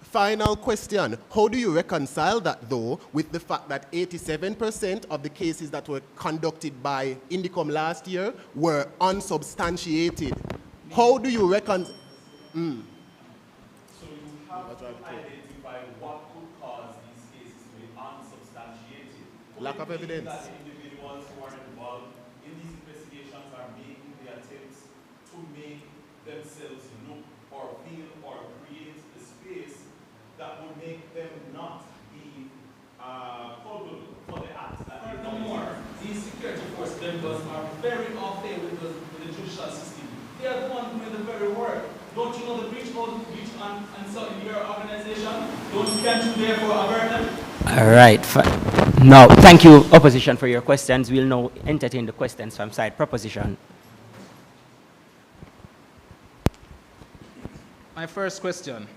Final question. How do you reconcile that, though, with the fact that 87% of the cases that were conducted by INDECOM last year were unsubstantiated? How do you reconcile? So you have to identify what could cause these cases to be unsubstantiated. Lack of evidence. That individuals who are involved in these investigations are making the attempts to make themselves look or feel or create the space that would make them not be culpable for the act that they No more. These security force members are very unfair with the judicial system. They are the ones doing the very work. Don't you know the breach and so in your organization? Can't you therefore avert them? All right. Now, thank you, opposition, for your questions. We'll now entertain the questions from side proposition. My first question.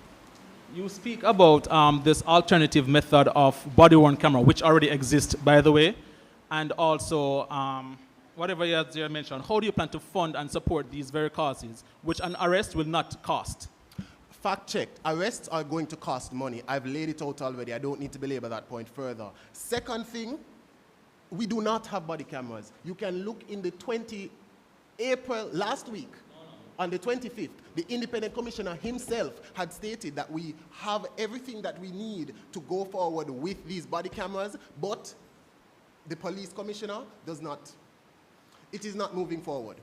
You speak about this alternative method of body-worn camera, which already exists, by the way, and also whatever you mentioned. How do you plan to fund and support these very causes, which an arrest will not cost? Fact checked. Arrests are going to cost money. I've laid it out already. I don't need to belabor that point further. Second thing, we do not have body cameras. You can look in the April last week. On the 25th, the independent commissioner himself had stated that we have everything that we need to go forward with these body cameras, but the police commissioner does not. It is not moving forward.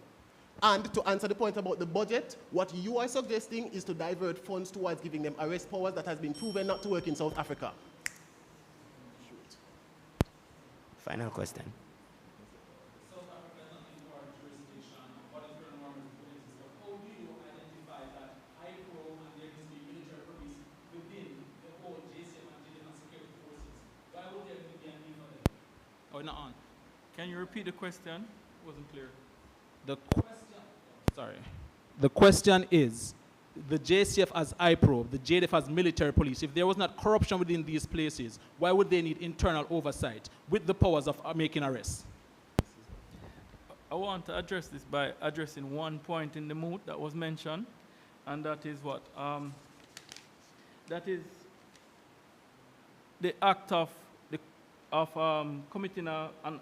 And to answer the point about the budget, what you are suggesting is to divert funds towards giving them arrest powers that has been proven not to work in South Africa. Final question. Oh, not on. Can you repeat the question? It wasn't clear. The question is, the JCF as IPRO, the JDF as military police, if there was not corruption within these places, why would they need internal oversight with the powers of making arrests? I want to address this by addressing one point in the MOOT that was mentioned, and that is what? That is the act of committing an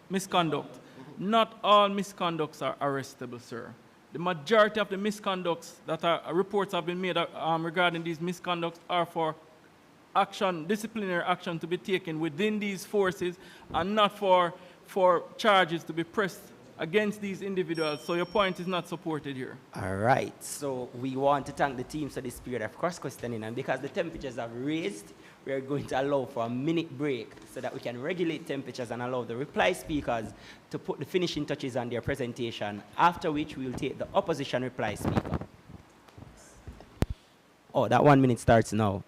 misconduct. Not all misconducts are arrestable, sir. The majority of the misconducts that reports have been made regarding these misconducts are for action, disciplinary action to be taken within these forces and not for charges to be pressed against these individuals. So your point is not supported here. All right. So we want to thank the team for this period of cross-questioning, and because the temperatures have raised, we are going to allow for a minute break so that we can regulate temperatures and allow the reply speakers to put the finishing touches on their presentation, after which we will take the opposition reply speaker. Oh, that 1 minute starts now.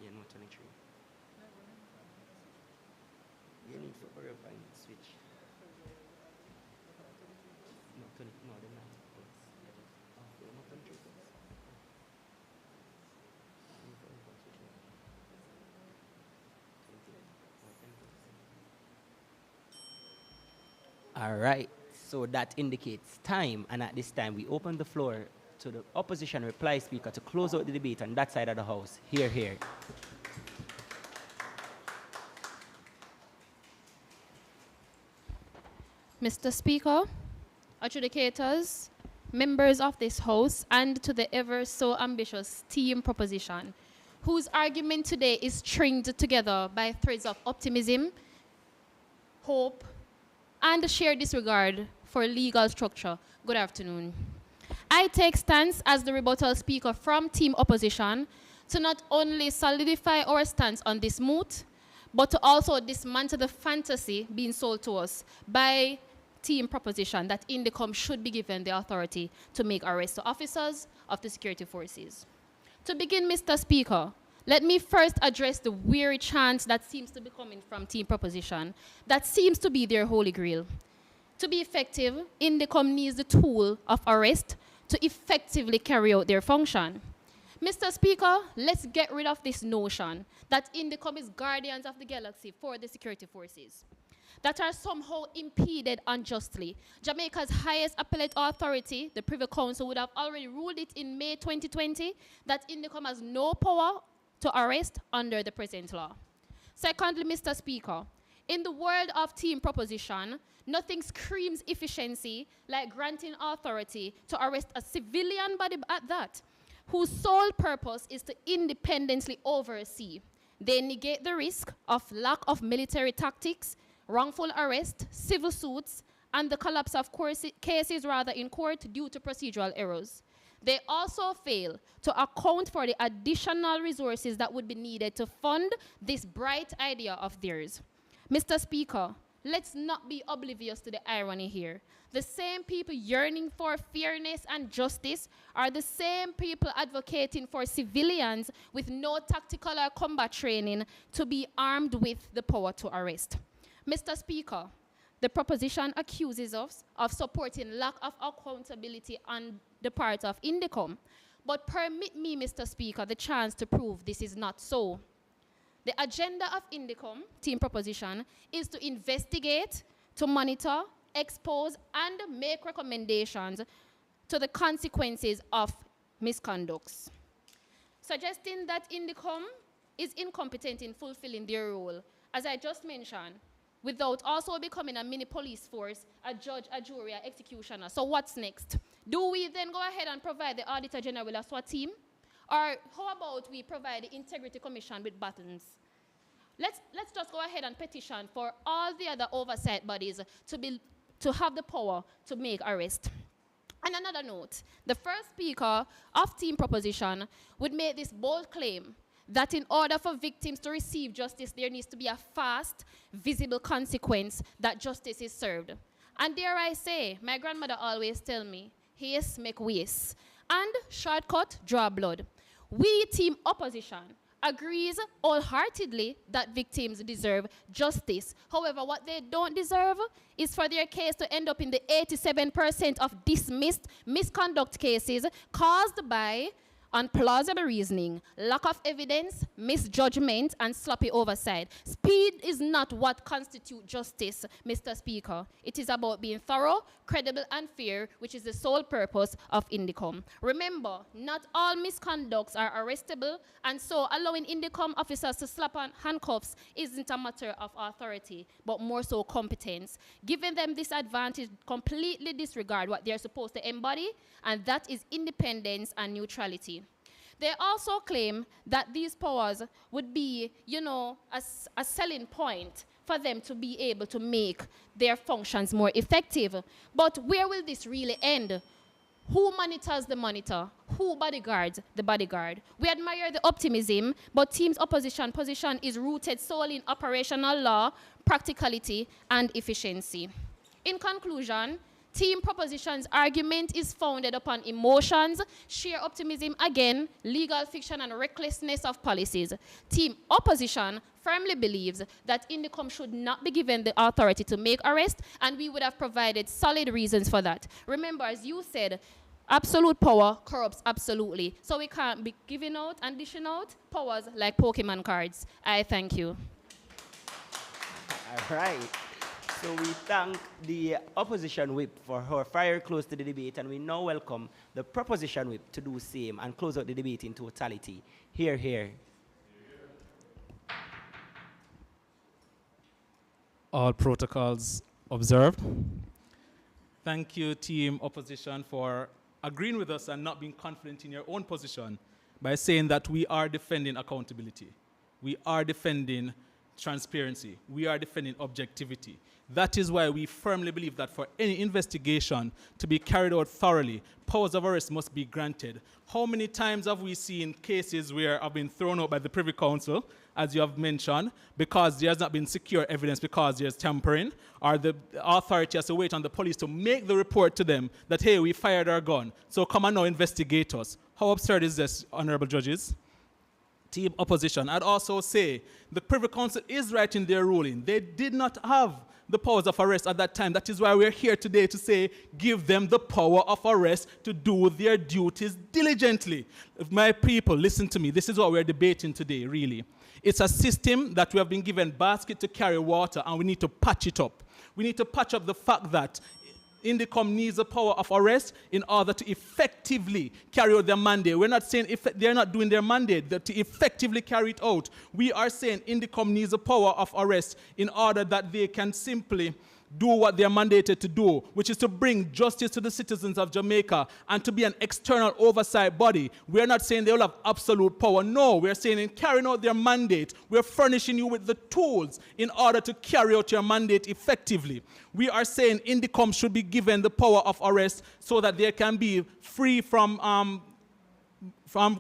Yeah, no, 23. You need to hurry up and switch. No, 20, no, they're not. They're not 23. All right. So that indicates time, and at this time we open the floor to the opposition reply speaker to close out the debate on that side of the House. Hear, hear. Mr. Speaker, adjudicators, members of this House, and to the ever so ambitious team proposition, whose argument today is stringed together by threads of optimism, hope, and shared disregard for legal structure. Good afternoon. I take stance as the rebuttal speaker from team opposition to not only solidify our stance on this moot, but to also dismantle the fantasy being sold to us by team proposition that INDECOM should be given the authority to make arrests to officers of the security forces. To begin, Mr. Speaker, let me first address the weary chant that seems to be coming from team proposition, that seems to be their holy grail. To be effective, INDECOM needs the tool of arrest to effectively carry out their function. Mr. Speaker, let's get rid of this notion that INDECOM is guardians of the galaxy for the security forces that are somehow impeded unjustly. Jamaica's highest appellate authority, the Privy Council, would have already ruled it in May 2020 that INDECOM has no power to arrest under the present law. Secondly, Mr. Speaker, in the world of team proposition, nothing screams efficiency like granting authority to arrest a civilian body at that, whose sole purpose is to independently oversee. They negate the risk of lack of military tactics, wrongful arrest, civil suits, and the collapse of cases rather in court due to procedural errors. They also fail to account for the additional resources that would be needed to fund this bright idea of theirs. Mr. Speaker, let's not be oblivious to the irony here. The same people yearning for fairness and justice are the same people advocating for civilians with no tactical or combat training to be armed with the power to arrest. Mr. Speaker, the proposition accuses us of supporting lack of accountability on the part of INDECOM. But permit me, Mr. Speaker, the chance to prove this is not so. The agenda of INDECOM, team proposition, is to investigate, to monitor, expose, and make recommendations to the consequences of misconducts. Suggesting that INDECOM is incompetent in fulfilling their role, as I just mentioned, without also becoming a mini police force, a judge, a jury, a executioner. So what's next? Do we then go ahead and provide the Auditor General a SWAT team? Or how about we provide the Integrity Commission with batons? Let's just go ahead and petition for all the other oversight bodies to have the power to make arrests. And another note, the first speaker of team proposition would make this bold claim that in order for victims to receive justice, there needs to be a fast, visible consequence that justice is served. And dare I say, my grandmother always tell me, haste make waste, and shortcut draw blood. We, team opposition, agrees wholeheartedly that victims deserve justice. However, what they don't deserve is for their case to end up in the 87% of dismissed misconduct cases caused by unplausible reasoning, lack of evidence, misjudgment, and sloppy oversight. Speed is not what constitutes justice, Mr. Speaker. It is about being thorough, credible, and fair, which is the sole purpose of INDECOM. Remember, not all misconducts are arrestable, and so allowing INDECOM officers to slap on handcuffs isn't a matter of authority, but more so competence. Giving them this advantage completely disregard what they're supposed to embody, and that is independence and neutrality. They also claim that these powers would be, a selling point for them to be able to make their functions more effective. But where will this really end? Who monitors the monitor? Who bodyguards the bodyguard? We admire the optimism, but team's opposition position is rooted solely in operational law, practicality, and efficiency. In conclusion, team proposition's argument is founded upon emotions, sheer optimism, again, legal fiction, and recklessness of policies. Team opposition firmly believes that INDECOM should not be given the authority to make arrests, and we would have provided solid reasons for that. Remember, as you said, absolute power corrupts absolutely. So we can't be giving out and dishing out powers like Pokemon cards. I thank you. All right. So we thank the opposition whip for her fire close to the debate, and we now welcome the proposition whip to do same and close out the debate in totality. Hear, hear. All protocols observed. Thank you, team opposition, for agreeing with us and not being confident in your own position by saying that we are defending accountability. We are defending transparency. We are defending objectivity. That is why we firmly believe that for any investigation to be carried out thoroughly, powers of arrest must be granted. How many times have we seen cases where have been thrown out by the Privy Council, as you have mentioned, because there has not been secure evidence, because there's tampering, or the authority has to wait on the police to make the report to them that, hey, we fired our gun, so come and now investigate us. How absurd is this, honorable judges? Team opposition, I'd also say the Privy Council is right in their ruling. They did not have the powers of arrest at that time. That is why we're here today to say, give them the power of arrest to do their duties diligently. My people, listen to me. This is what we're debating today, really. It's a system that we have been given basket to carry water, and we need to patch it up. We need to patch up the fact that INDECOM needs the power of arrest in order to effectively carry out their mandate. We're not saying they're not doing their mandate, that to effectively carry it out. We are saying INDECOM needs the power of arrest in order that they can simply do what they are mandated to do, which is to bring justice to the citizens of Jamaica and to be an external oversight body. We're not saying they will have absolute power. No, we're saying in carrying out their mandate, we're furnishing you with the tools in order to carry out your mandate effectively. We are saying INDECOM should be given the power of arrest so that they can be free from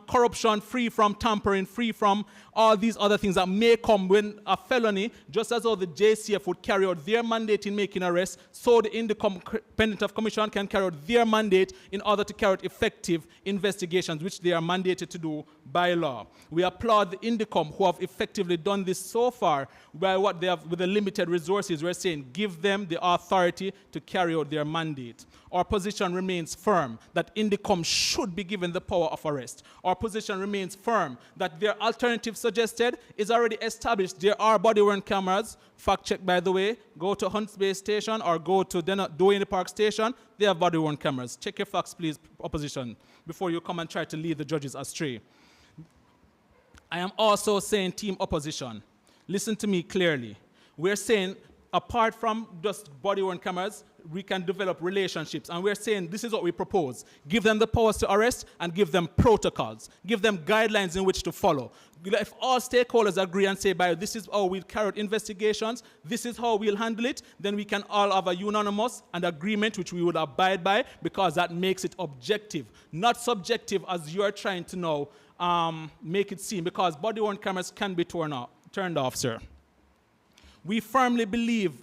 corruption, free from tampering, free from all these other things that may come when a felony, just as how the JCF would carry out their mandate in making arrests, so the Independent of Commission can carry out their mandate in order to carry out effective investigations, which they are mandated to do by law. We applaud the INDECOM who have effectively done this so far by what they have with the limited resources. We're saying give them the authority to carry out their mandate. Our position remains firm that INDECOM should be given the power of arrest. Our position remains firm that their alternative suggested is already established. There are body-worn cameras, fact check by the way, go to Hunts Bay Station or go to Doyne Park Station, they have body-worn cameras. Check your facts please, opposition, before you come and try to lead the judges astray. I am also saying, team opposition, listen to me clearly. We're saying apart from just body-worn cameras, we can develop relationships. And we're saying this is what we propose. Give them the powers to arrest and give them protocols. Give them guidelines in which to follow. If all stakeholders agree and say, this is how we'll carry out investigations, this is how we'll handle it, then we can all have a unanimous and agreement which we would abide by, because that makes it objective, not subjective as you are trying to now make it seem, because body-worn cameras can be turned off, sir. We firmly believe,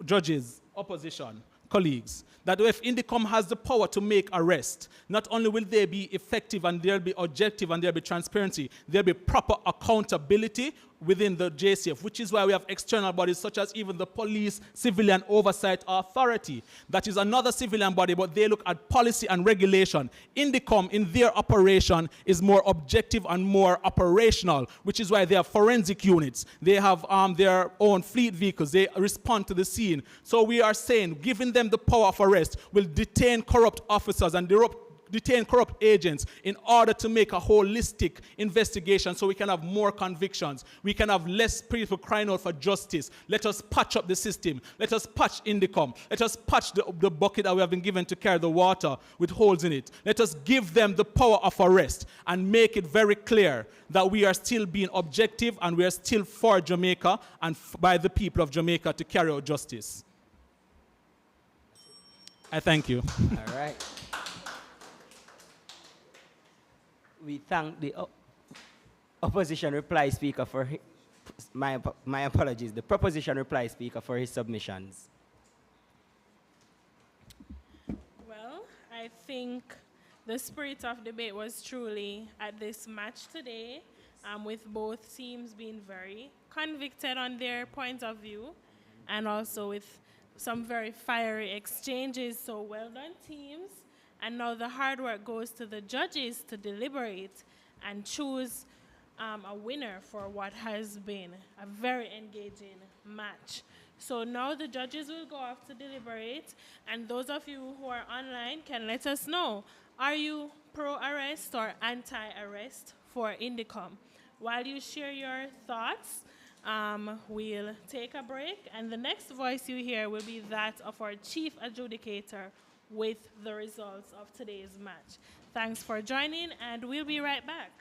judges, opposition, colleagues, that if INDECOM has the power to make arrest, not only will they be effective and there'll be objective and there'll be transparency, there'll be proper accountability within the JCF, which is why we have external bodies such as even the Police Civilian Oversight Authority. That is another civilian body, but they look at policy and regulation. INDECOM, in their operation, is more objective and more operational, which is why they have forensic units. They have their own fleet vehicles. They respond to the scene. So we are saying, giving them the power of arrest will detain corrupt officers and detain corrupt agents in order to make a holistic investigation so we can have more convictions. We can have less people crying out for justice. Let us patch up the system. Let us patch INDECOM. Let us patch the bucket that we have been given to carry the water with holes in it. Let us give them the power of arrest and make it very clear that we are still being objective and we are still for Jamaica and by the people of Jamaica to carry out justice. I thank you. All right. We thank the opposition reply speaker for my apologies, the proposition reply speaker for his submissions. Well, I think the spirit of debate was truly at this match today, with both teams being very convicted on their point of view and also with some very fiery exchanges. So well done, teams. And now the hard work goes to the judges to deliberate and choose a winner for what has been a very engaging match. So now the judges will go off to deliberate, and those of you who are online can let us know, are you pro-arrest or anti-arrest for INDECOM? While you share your thoughts, we'll take a break, and the next voice you hear will be that of our chief adjudicator with the results of today's match. Thanks for joining, and we'll be right back.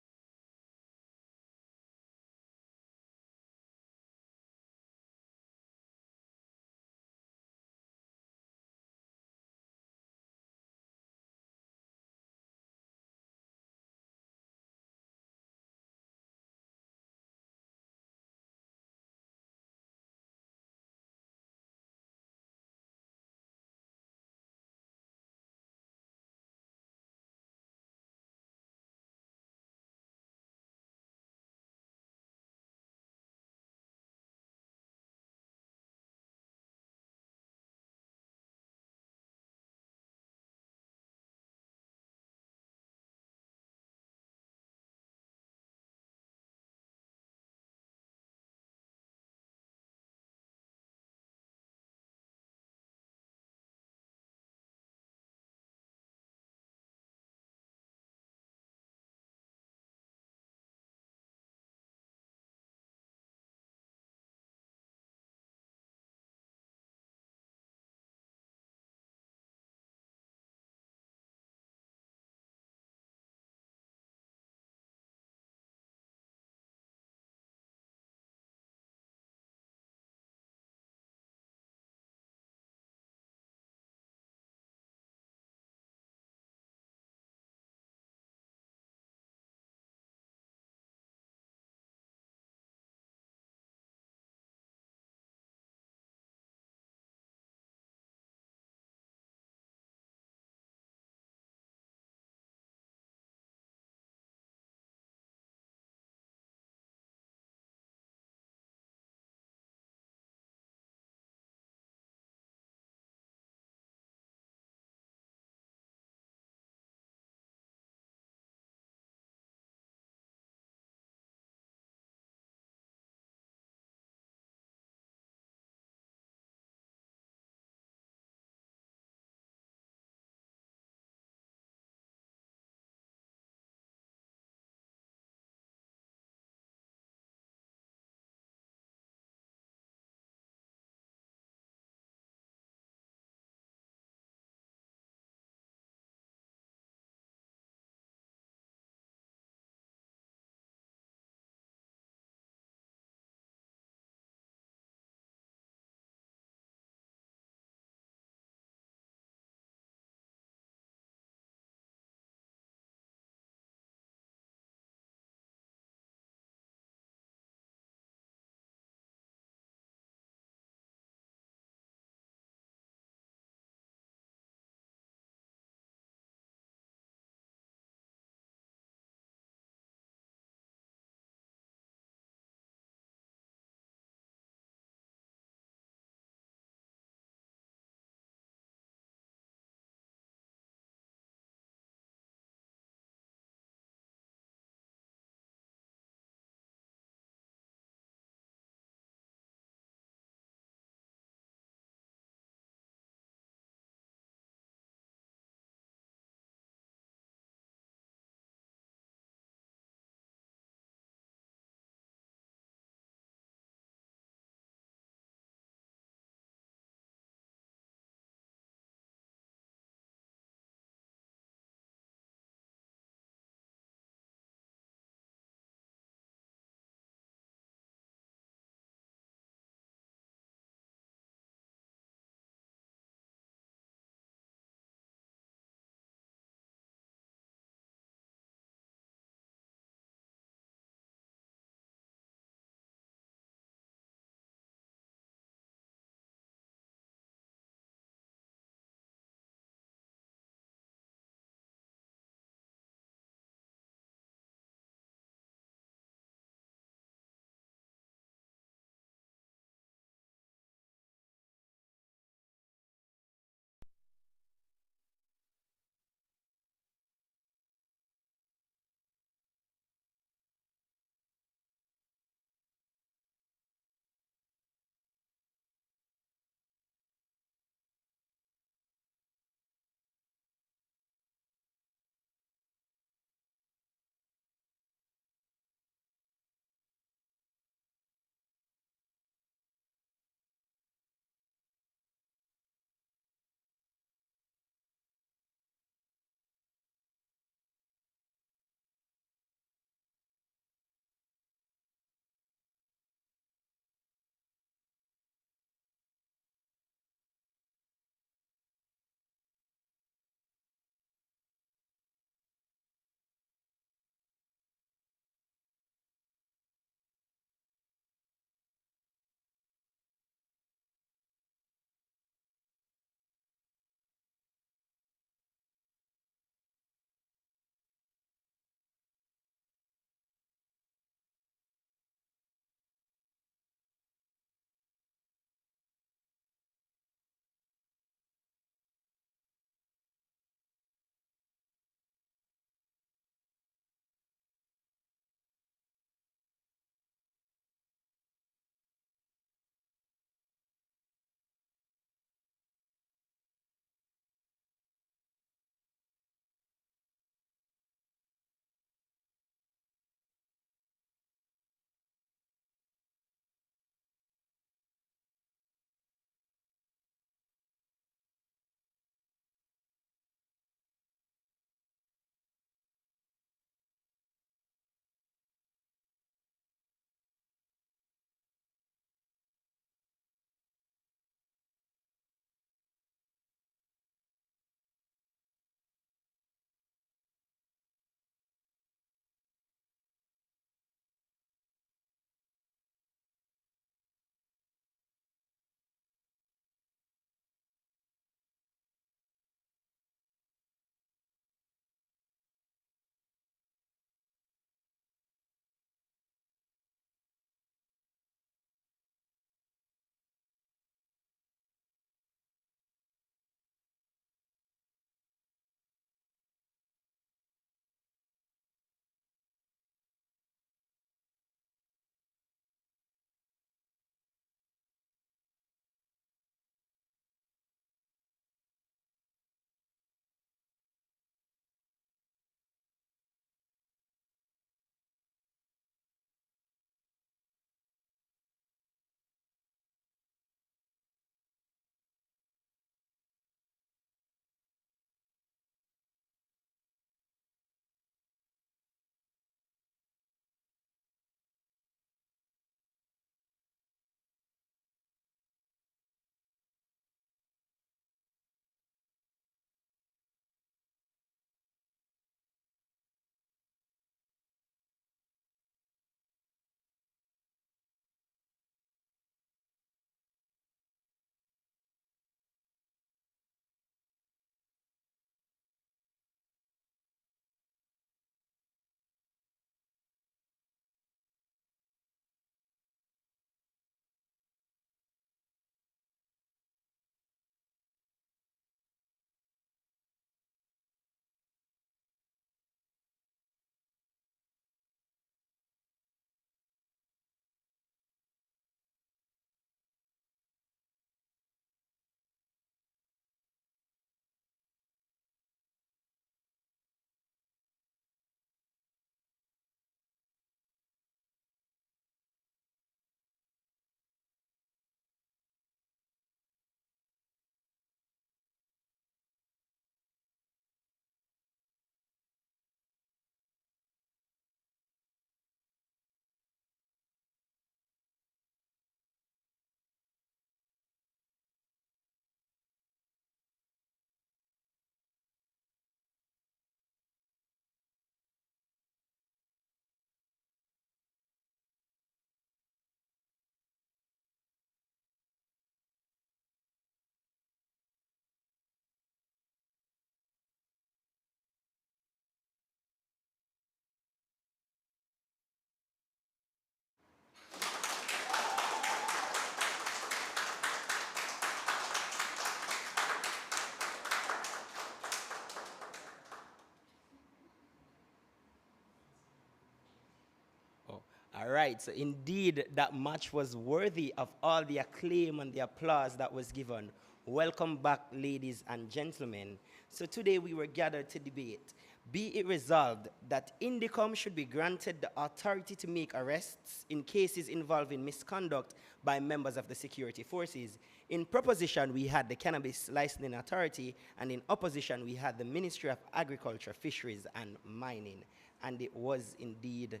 All right, so indeed that match was worthy of all the acclaim and the applause that was given. Welcome back, ladies and gentlemen. So today we were gathered to debate. Be it resolved that INDECOM should be granted the authority to make arrests in cases involving misconduct by members of the security forces. In proposition, we had the Cannabis Licensing Authority, and in opposition, we had the Ministry of Agriculture, Fisheries, and Mining. And it was indeed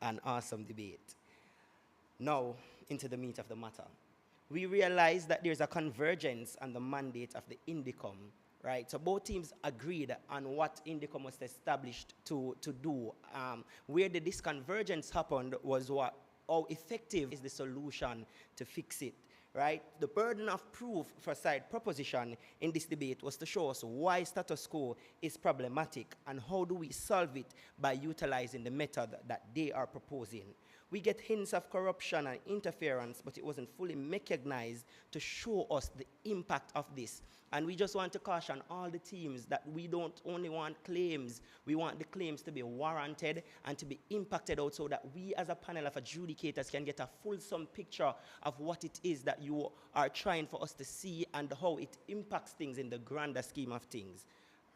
an awesome debate. Now, into the meat of the matter. We realize that there's a convergence on the mandate of the INDECOM, right? So both teams agreed on what INDECOM was established to do. Where the disconvergence happened was how effective is the solution to fix it, right? The burden of proof for side proposition in this debate was to show us why status quo is problematic and how do we solve it by utilizing the method that they are proposing. We get hints of corruption and interference, but it wasn't fully mechanized to show us the impact of this. And we just want to caution all the teams that we don't only want claims, we want the claims to be warranted and to be impacted out so that we as a panel of adjudicators can get a fulsome picture of what it is that you are trying for us to see and how it impacts things in the grander scheme of things.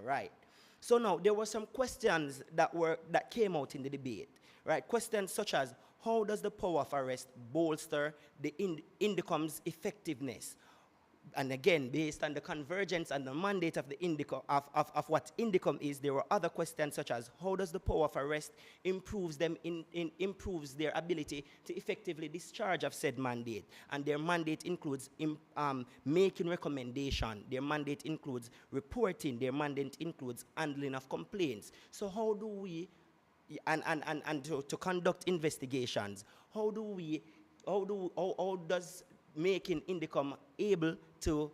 Right. So now there were some questions that came out in the debate, right? Questions such as, how does the power of arrest bolster the INDECOM's effectiveness? And again, based on the convergence and the mandate of the INDECOM, of what INDECOM is, there were other questions such as, how does the power of arrest improves their ability to effectively discharge of said mandate? And their mandate includes making recommendation, their mandate includes reporting, their mandate includes handling of complaints. So how do we, and to conduct investigations, how does making INDECOM able to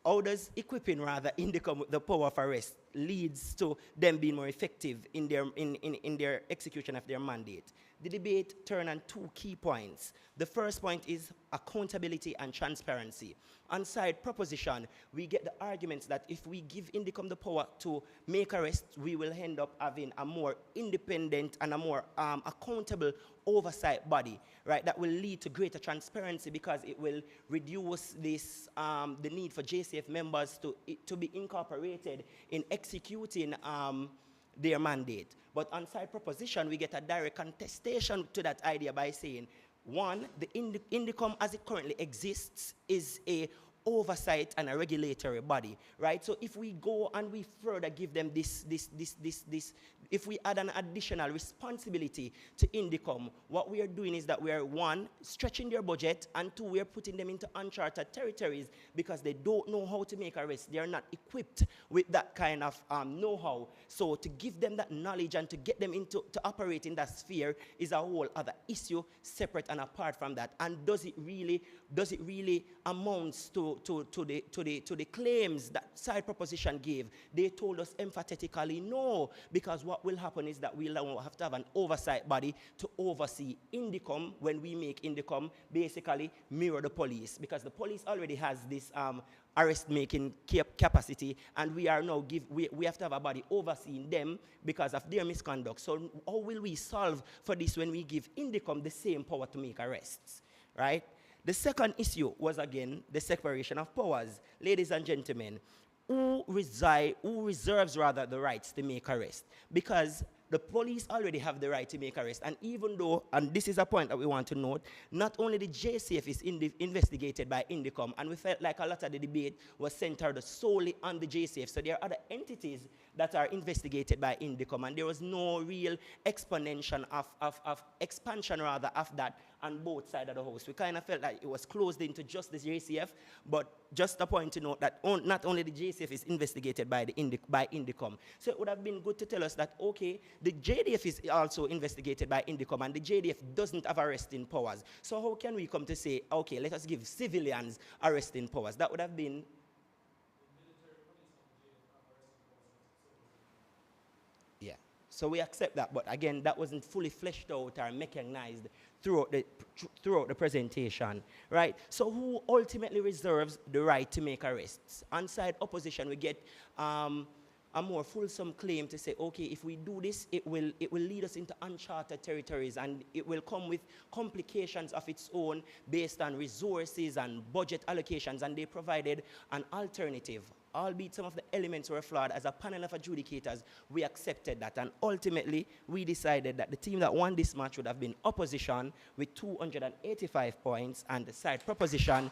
how does equipping rather INDECOM the power of arrest leads to them being more effective in their execution of their mandate? The debate turned on two key points. The first point is accountability and transparency. On side proposition, we get the arguments that if we give INDECOM the power to make arrests, we will end up having a more independent and a more accountable oversight body, right? That will lead to greater transparency because it will reduce this the need for JCF members to be incorporated in executing their mandate. But on side proposition, we get a direct contestation to that idea by saying, one, the INDECOM as it currently exists is a oversight and a regulatory body, right? So if we go and we further give them this, if we add an additional responsibility to INDECOM, what we are doing is that we are, one, stretching their budget, and two, we are putting them into uncharted territories because they don't know how to make arrests. They are not equipped with that kind of know-how. So to give them that knowledge and to get them to operate in that sphere is a whole other issue separate and apart from that. And does it really amounts to the claims that side proposition gave? They told us emphatically no, because what will happen is that we'll have to have an oversight body to oversee INDECOM when we make INDECOM basically mirror the police, because the police already has this arrest-making capacity, and we are now we have to have a body overseeing them because of their misconduct. So how will we solve for this when we give INDECOM the same power to make arrests, right? The second issue was, again, the separation of powers. Ladies and gentlemen, who reserves rather the rights to make arrests? Because the police already have the right to make arrests. And even though, and this is a point that we want to note, not only the JCF is investigated by INDECOM, and we felt like a lot of the debate was centered solely on the JCF. So there are other entities that are investigated by INDECOM, and there was no real expansion of that on both sides of the house. We kind of felt like it was closed into just the JCF, but just a point to note that not only the JCF is investigated by INDECOM. So it would have been good to tell us that, okay, the JDF is also investigated by INDECOM, and the JDF doesn't have arresting powers. So how can we come to say, okay, let us give civilians arresting powers? That would have been... Yeah. So we accept that, but again, that wasn't fully fleshed out or mechanized throughout the presentation, right? So who ultimately reserves the right to make arrests? On side opposition, we get a more fulsome claim to say, okay, if we do this, it will lead us into uncharted territories, and it will come with complications of its own based on resources and budget allocations, and they provided an alternative. Albeit some of the elements were flawed, as a panel of adjudicators, we accepted that, and ultimately we decided that the team that won this match would have been opposition with 285 points, and the side proposition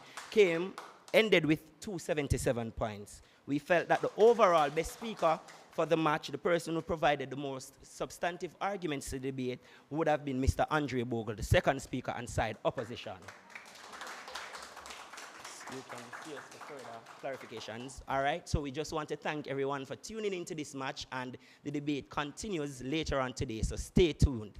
ended with 277 points. We felt that the overall best speaker for the match, the person who provided the most substantive arguments to the debate, would have been Mr. Andre Bogle, the second speaker and side opposition. You can see us for further clarifications. All right, so we just want to thank everyone for tuning into this match, and the debate continues later on today, so stay tuned.